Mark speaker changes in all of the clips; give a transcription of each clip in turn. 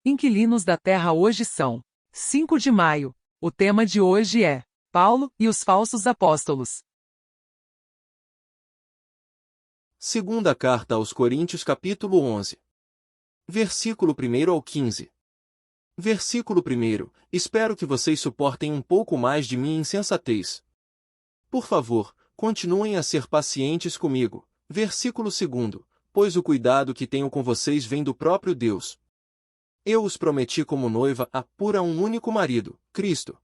Speaker 1: Inquilinos da Terra hoje são 5 de maio. O tema de hoje é Paulo e os falsos apóstolos.
Speaker 2: Segunda carta aos Coríntios capítulo 11. Versículo 1 ao 15. Versículo 1. Espero que vocês suportem um pouco mais de minha insensatez. Por favor, continuem a ser pacientes comigo. Versículo 2. Pois o cuidado que tenho com vocês vem do próprio Deus. Eu os prometi como noiva a um único marido, Cristo.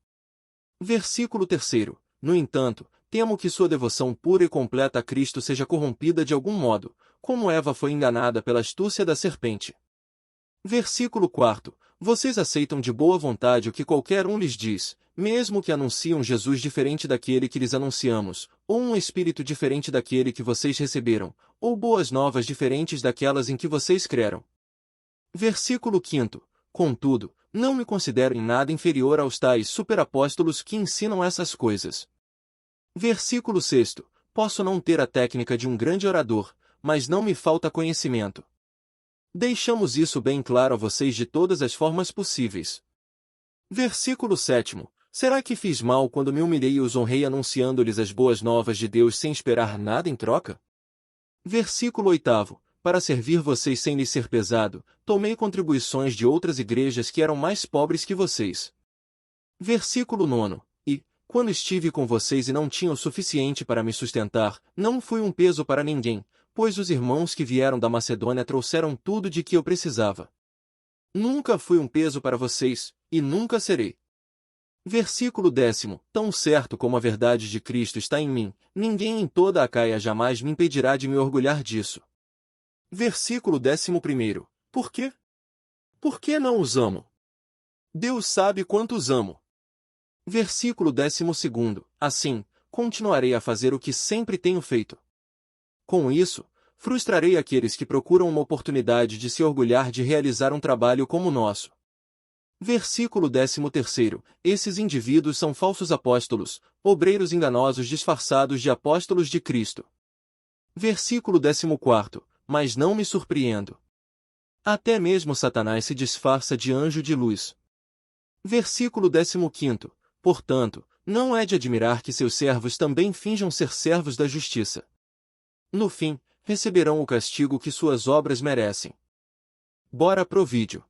Speaker 2: Versículo 3. No entanto, temo que sua devoção pura e completa a Cristo seja corrompida de algum modo, como Eva foi enganada pela astúcia da serpente. Versículo 4. Vocês aceitam de boa vontade o que qualquer um lhes diz, mesmo que anunciem um Jesus diferente daquele que lhes anunciamos, ou um Espírito diferente daquele que vocês receberam, ou boas novas diferentes daquelas em que vocês creram. Versículo 5. Contudo, não me considero em nada inferior aos tais superapóstolos que ensinam essas coisas. Versículo 6. Posso não ter a técnica de um grande orador, mas não me falta conhecimento. Deixamos isso bem claro a vocês de todas as formas possíveis. Versículo 7. Será que fiz mal quando me humilhei e os honrei anunciando-lhes as boas novas de Deus sem esperar nada em troca? Versículo 8. Para servir vocês sem lhes ser pesado, tomei contribuições de outras igrejas que eram mais pobres que vocês. Versículo 9. E, quando estive com vocês e não tinha o suficiente para me sustentar, não fui um peso para ninguém, pois os irmãos que vieram da Macedônia trouxeram tudo de que eu precisava. Nunca fui um peso para vocês, e nunca serei. Versículo 10. Tão certo como a verdade de Cristo está em mim, ninguém em toda a Acaia jamais me impedirá de me orgulhar disso. Versículo 11. Por quê? Por que não os amo? Deus sabe quanto os amo. Versículo 12. Assim, continuarei a fazer o que sempre tenho feito. Com isso, frustrarei aqueles que procuram uma oportunidade de se orgulhar de realizar um trabalho como o nosso. Versículo 13. Esses indivíduos são falsos apóstolos, obreiros enganosos disfarçados de apóstolos de Cristo. Versículo 14. Mas não me surpreendo. Até mesmo Satanás se disfarça de anjo de luz. Versículo 15. Portanto, não é de admirar que seus servos também finjam ser servos da justiça. No fim, receberão o castigo que suas obras merecem. Bora pro vídeo.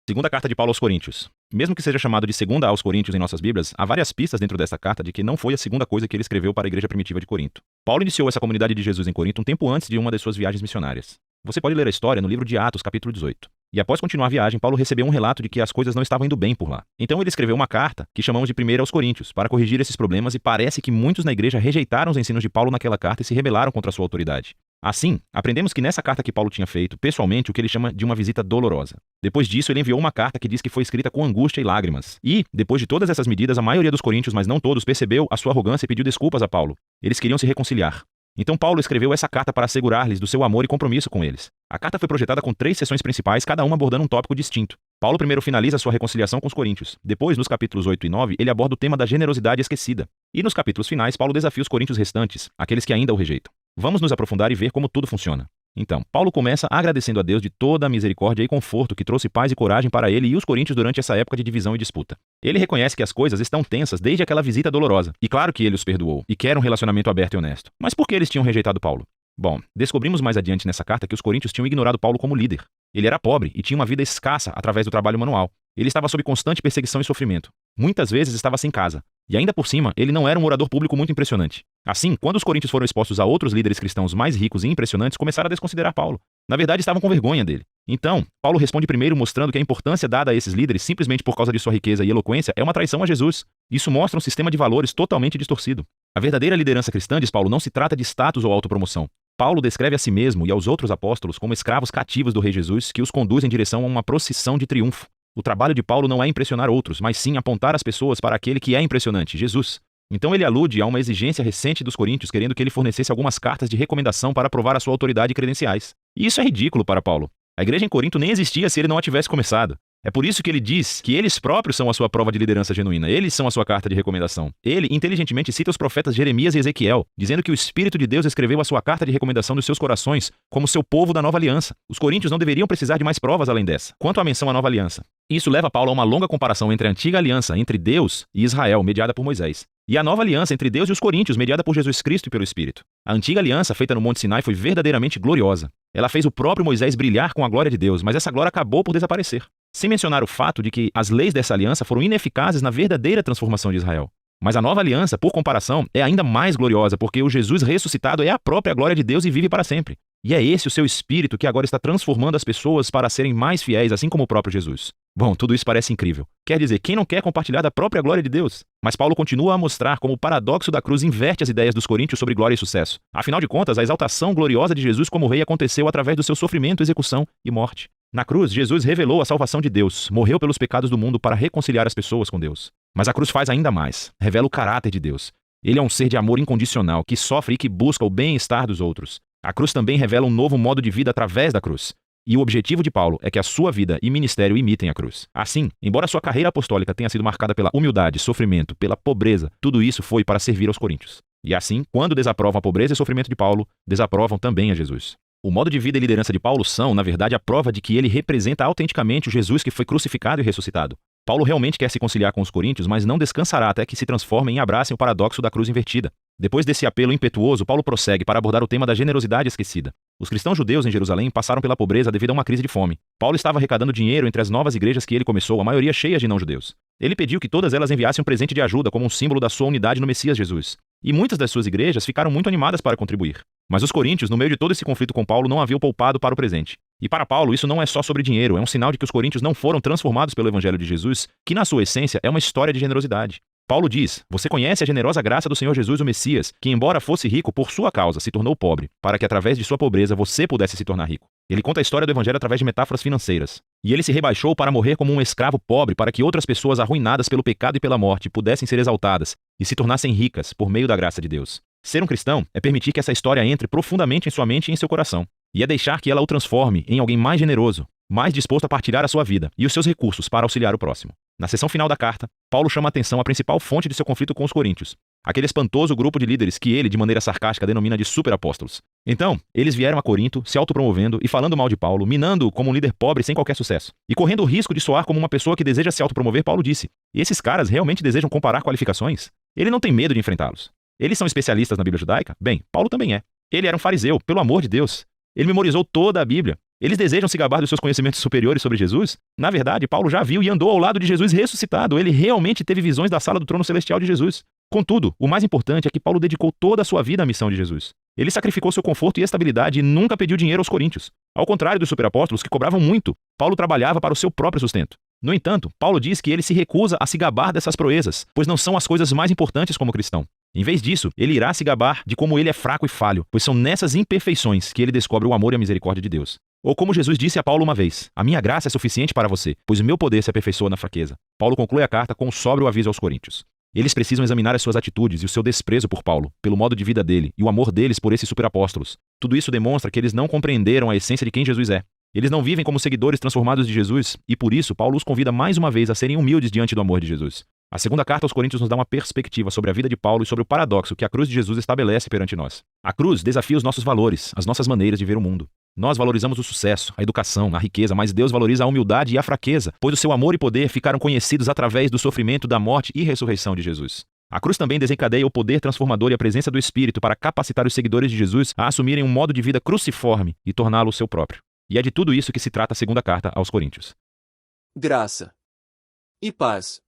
Speaker 3: Segunda carta de Paulo aos Coríntios. Mesmo que seja chamado de segunda aos Coríntios em nossas Bíblias, há várias pistas dentro desta carta de que não foi a segunda coisa que ele escreveu para a igreja primitiva de Corinto. Paulo iniciou essa comunidade de Jesus em Corinto um tempo antes de uma de suas viagens missionárias. Você pode ler a história no livro de Atos, capítulo 18. E após continuar a viagem, Paulo recebeu um relato de que as coisas não estavam indo bem por lá. Então ele escreveu uma carta, que chamamos de primeira aos Coríntios, para corrigir esses problemas, e parece que muitos na igreja rejeitaram os ensinos de Paulo naquela carta e se rebelaram contra a sua autoridade. Assim, aprendemos que nessa carta que Paulo tinha feito, pessoalmente, o que ele chama de uma visita dolorosa. Depois disso, ele enviou uma carta que diz que foi escrita com angústia e lágrimas. E, depois de todas essas medidas, a maioria dos coríntios, mas não todos, percebeu a sua arrogância e pediu desculpas a Paulo. Eles queriam se reconciliar. Então Paulo escreveu essa carta para assegurar-lhes do seu amor e compromisso com eles. A carta foi projetada com 3 seções principais, cada uma abordando um tópico distinto. Paulo primeiro finaliza sua reconciliação com os coríntios. Depois, nos capítulos 8 e 9, ele aborda o tema da generosidade esquecida. E nos capítulos finais, Paulo desafia os coríntios restantes, aqueles que ainda o rejeitam. Vamos nos aprofundar e ver como tudo funciona. Então, Paulo começa agradecendo a Deus de toda a misericórdia e conforto que trouxe paz e coragem para ele e os coríntios durante essa época de divisão e disputa. Ele reconhece que as coisas estão tensas desde aquela visita dolorosa, e claro que ele os perdoou, e quer um relacionamento aberto e honesto. Mas por que eles tinham rejeitado Paulo? Bom, descobrimos mais adiante nessa carta que os coríntios tinham ignorado Paulo como líder. Ele era pobre e tinha uma vida escassa através do trabalho manual. Ele estava sob constante perseguição e sofrimento. Muitas vezes estava sem casa. E ainda por cima, ele não era um orador público muito impressionante. Assim, quando os coríntios foram expostos a outros líderes cristãos mais ricos e impressionantes, começaram a desconsiderar Paulo. Na verdade, estavam com vergonha dele. Então, Paulo responde primeiro mostrando que a importância dada a esses líderes simplesmente por causa de sua riqueza e eloquência é uma traição a Jesus. Isso mostra um sistema de valores totalmente distorcido. A verdadeira liderança cristã, diz Paulo, não se trata de status ou autopromoção. Paulo descreve a si mesmo e aos outros apóstolos como escravos cativos do Rei Jesus que os conduz em direção a uma procissão de triunfo. O trabalho de Paulo não é impressionar outros, mas sim apontar as pessoas para aquele que é impressionante, Jesus. Então ele alude a uma exigência recente dos coríntios querendo que ele fornecesse algumas cartas de recomendação para provar a sua autoridade e credenciais. E isso é ridículo para Paulo. A igreja em Corinto nem existia se ele não a tivesse começado. É por isso que ele diz que eles próprios são a sua prova de liderança genuína, eles são a sua carta de recomendação. Ele inteligentemente cita os profetas Jeremias e Ezequiel, dizendo que o Espírito de Deus escreveu a sua carta de recomendação nos seus corações, como seu povo da nova aliança. Os coríntios não deveriam precisar de mais provas além dessa. Quanto à menção à nova aliança, isso leva Paulo a uma longa comparação entre a antiga aliança entre Deus e Israel, mediada por Moisés, e a nova aliança entre Deus e os coríntios, mediada por Jesus Cristo e pelo Espírito. A antiga aliança, feita no Monte Sinai, foi verdadeiramente gloriosa. Ela fez o próprio Moisés brilhar com a glória de Deus, mas essa glória acabou por desaparecer. Sem mencionar o fato de que as leis dessa aliança foram ineficazes na verdadeira transformação de Israel. Mas a nova aliança, por comparação, é ainda mais gloriosa, porque o Jesus ressuscitado é a própria glória de Deus e vive para sempre. E é esse o seu Espírito que agora está transformando as pessoas para serem mais fiéis, assim como o próprio Jesus. Bom, tudo isso parece incrível. Quer dizer, quem não quer compartilhar da própria glória de Deus? Mas Paulo continua a mostrar como o paradoxo da cruz inverte as ideias dos coríntios sobre glória e sucesso. Afinal de contas, a exaltação gloriosa de Jesus como rei aconteceu através do seu sofrimento, execução e morte. Na cruz, Jesus revelou a salvação de Deus, morreu pelos pecados do mundo para reconciliar as pessoas com Deus. Mas a cruz faz ainda mais, revela o caráter de Deus. Ele é um ser de amor incondicional, que sofre e que busca o bem-estar dos outros. A cruz também revela um novo modo de vida através da cruz. E o objetivo de Paulo é que a sua vida e ministério imitem a cruz. Assim, embora sua carreira apostólica tenha sido marcada pela humildade, sofrimento, pela pobreza, tudo isso foi para servir aos coríntios. E assim, quando desaprovam a pobreza e sofrimento de Paulo, desaprovam também a Jesus. O modo de vida e liderança de Paulo são, na verdade, a prova de que ele representa autenticamente o Jesus que foi crucificado e ressuscitado. Paulo realmente quer se conciliar com os coríntios, mas não descansará até que se transformem e abracem o paradoxo da cruz invertida. Depois desse apelo impetuoso, Paulo prossegue para abordar o tema da generosidade esquecida. Os cristãos judeus em Jerusalém passaram pela pobreza devido a uma crise de fome. Paulo estava arrecadando dinheiro entre as novas igrejas que ele começou, a maioria cheias de não-judeus. Ele pediu que todas elas enviassem um presente de ajuda como um símbolo da sua unidade no Messias Jesus. E muitas das suas igrejas ficaram muito animadas para contribuir. Mas os coríntios, no meio de todo esse conflito com Paulo, não haviam poupado para o presente. E para Paulo, isso não é só sobre dinheiro, é um sinal de que os coríntios não foram transformados pelo evangelho de Jesus, que na sua essência é uma história de generosidade. Paulo diz: você conhece a generosa graça do Senhor Jesus, o Messias, que embora fosse rico por sua causa, se tornou pobre, para que através de sua pobreza você pudesse se tornar rico. Ele conta a história do evangelho através de metáforas financeiras. E ele se rebaixou para morrer como um escravo pobre, para que outras pessoas arruinadas pelo pecado e pela morte pudessem ser exaltadas e se tornassem ricas por meio da graça de Deus. Ser um cristão é permitir que essa história entre profundamente em sua mente e em seu coração, e é deixar que ela o transforme em alguém mais generoso, mais disposto a partilhar a sua vida e os seus recursos para auxiliar o próximo. Na seção final da carta, Paulo chama a atenção à principal fonte de seu conflito com os coríntios, aquele espantoso grupo de líderes que ele, de maneira sarcástica, denomina de superapóstolos. Então, eles vieram a Corinto, se autopromovendo e falando mal de Paulo, minando-o como um líder pobre sem qualquer sucesso. E correndo o risco de soar como uma pessoa que deseja se autopromover, Paulo disse: esses caras realmente desejam comparar qualificações? Ele não tem medo de enfrentá-los. Eles são especialistas na Bíblia judaica? Bem, Paulo também é. Ele era um fariseu, pelo amor de Deus. Ele memorizou toda a Bíblia. Eles desejam se gabar dos seus conhecimentos superiores sobre Jesus? Na verdade, Paulo já viu e andou ao lado de Jesus ressuscitado. Ele realmente teve visões da sala do trono celestial de Jesus. Contudo, o mais importante é que Paulo dedicou toda a sua vida à missão de Jesus. Ele sacrificou seu conforto e estabilidade e nunca pediu dinheiro aos coríntios. Ao contrário dos superapóstolos, que cobravam muito, Paulo trabalhava para o seu próprio sustento. No entanto, Paulo diz que ele se recusa a se gabar dessas proezas, pois não são as coisas mais importantes como cristão. Em vez disso, ele irá se gabar de como ele é fraco e falho, pois são nessas imperfeições que ele descobre o amor e a misericórdia de Deus. Ou como Jesus disse a Paulo uma vez: a minha graça é suficiente para você, pois o meu poder se aperfeiçoa na fraqueza. Paulo conclui a carta com um sóbrio aviso aos coríntios. Eles precisam examinar as suas atitudes e o seu desprezo por Paulo, pelo modo de vida dele e o amor deles por esses superapóstolos. Tudo isso demonstra que eles não compreenderam a essência de quem Jesus é. Eles não vivem como seguidores transformados de Jesus, e por isso Paulo os convida mais uma vez a serem humildes diante do amor de Jesus. A segunda carta aos Coríntios nos dá uma perspectiva sobre a vida de Paulo e sobre o paradoxo que a cruz de Jesus estabelece perante nós. A cruz desafia os nossos valores, as nossas maneiras de ver o mundo. Nós valorizamos o sucesso, a educação, a riqueza, mas Deus valoriza a humildade e a fraqueza, pois o seu amor e poder ficaram conhecidos através do sofrimento, da morte e ressurreição de Jesus. A cruz também desencadeia o poder transformador e a presença do Espírito para capacitar os seguidores de Jesus a assumirem um modo de vida cruciforme e torná-lo o seu próprio. E é de tudo isso que se trata a segunda carta aos Coríntios.
Speaker 2: Graça e paz